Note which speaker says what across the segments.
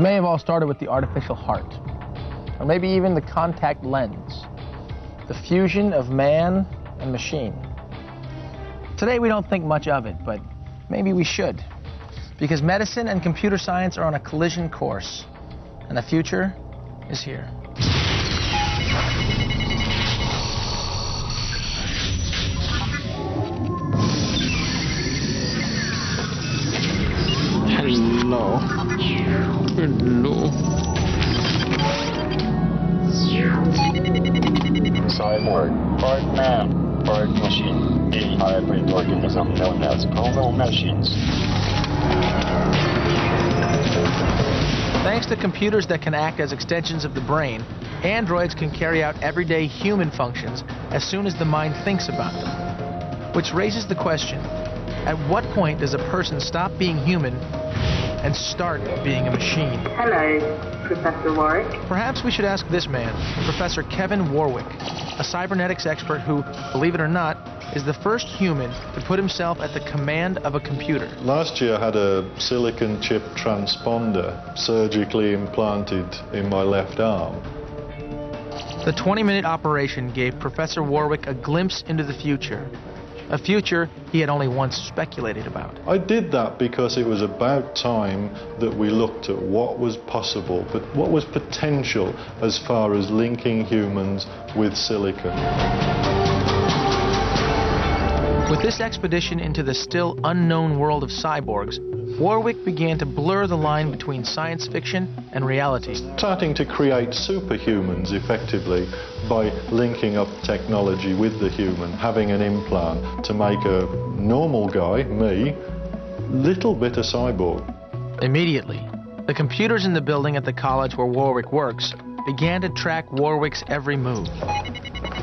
Speaker 1: may have all started with the artificial heart, or maybe even the contact lens, the fusion of man and machine. Today we don't think much of it, but maybe we should, because medicine and computer science are on a collision course, and the future is here.
Speaker 2: Hello. Hello.
Speaker 3: Cyborg, part man, part machine, a hybrid organism known as Homo machines.
Speaker 1: Thanks to computers that can act as extensions of the brain, androids can carry out everyday human functions as soon as the mind thinks about them. Which raises the question, at what point does a person stop being human and start being a machine?
Speaker 4: Hello, Professor Warwick.
Speaker 1: Perhaps we should ask this man, Professor Kevin Warwick, a cybernetics expert who, believe it or not, is the first human to put himself at the command of a computer.
Speaker 5: Last year I had a silicon chip transponder surgically implanted in my left arm.
Speaker 1: The 20-minute operation gave Professor Warwick a glimpse into the future. A future he had only once speculated about.
Speaker 5: I did that because it was about time that we looked at what was possible, but what was potential as far as linking humans with silicon.
Speaker 1: With this expedition into the still unknown world of cyborgs, Warwick began to blur the line between science fiction and reality.
Speaker 5: Starting to create superhumans effectively by linking up technology with the human, having an implant to make a normal guy, me, little bit a cyborg.
Speaker 1: Immediately, the computers in the building at the college where Warwick works began to track Warwick's every move.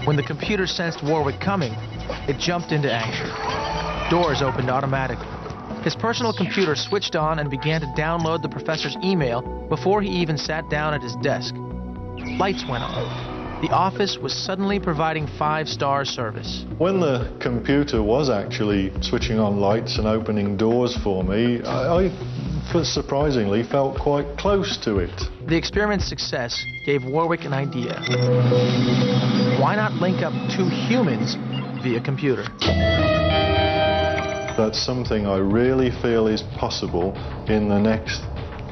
Speaker 1: When the computer sensed Warwick coming, it jumped into action. Doors opened automatically. His personal computer switched on and began to download the professor's email before he even sat down at his desk. Lights went on. The office was suddenly providing 5-star service.
Speaker 5: When the computer was actually switching on lights and opening doors for me, I surprisingly felt quite close to it.
Speaker 1: The experiment's success gave Warwick an idea. Why not link up two humans via computer?
Speaker 5: That's something I really feel is possible in the next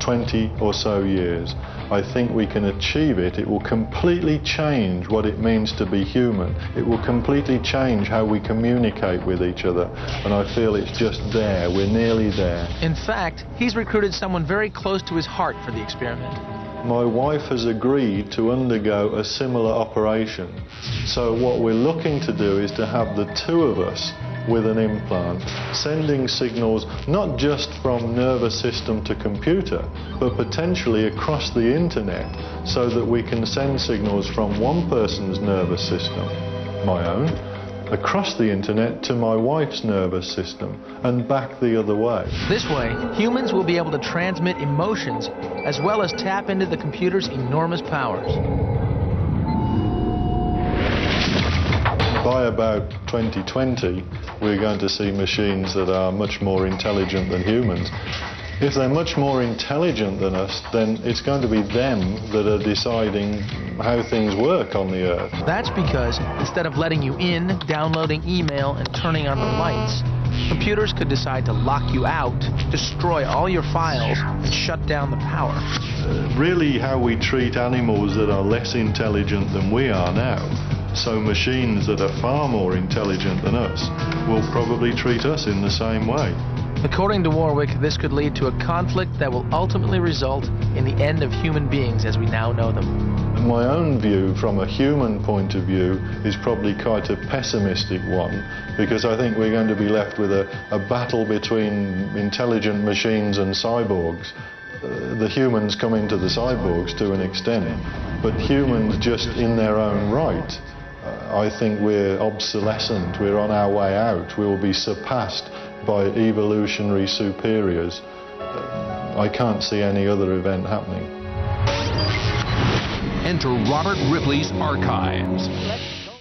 Speaker 5: 20 or so years. I think we can achieve it. It will completely change what it means to be human. It will completely change how we communicate with each other. And I feel it's just there. We're nearly there.
Speaker 1: In fact, he's recruited someone very close to his heart for the experiment.
Speaker 5: My wife has agreed to undergo a similar operation. So what we're looking to do is to have the two of us with an implant, sending signals not just from nervous system to computer, but potentially across the internet, so that we can send signals from one person's nervous system, my own, across the internet to my wife's nervous system, and back the other way.
Speaker 1: This way, humans will be able to transmit emotions as well as tap into the computer's enormous powers.
Speaker 5: By about 2020, we're going to see machines that are much more intelligent than humans. If they're much more intelligent than us, then it's going to be them that are deciding how things work on the Earth.
Speaker 1: That's because instead of letting you in, downloading email, and turning on the lights, computers could decide to lock you out, destroy all your files, and shut down the power.
Speaker 5: Really how we treat animals that are less intelligent than we are now. So machines that are far more intelligent than us will probably treat us in the same way.
Speaker 1: According to Warwick, this could lead to a conflict that will ultimately result in the end of human beings as we now know them.
Speaker 5: My own view, from a human point of view, is probably quite a pessimistic one, because I think we're going to be left with a battle between intelligent machines and cyborgs. The humans come into the cyborgs to an extent, but humans just in their own right. I think we're obsolescent, we're on our way out, we will be surpassed by evolutionary superiors. I can't see any other event happening.
Speaker 6: Enter Robert Ripley's archives.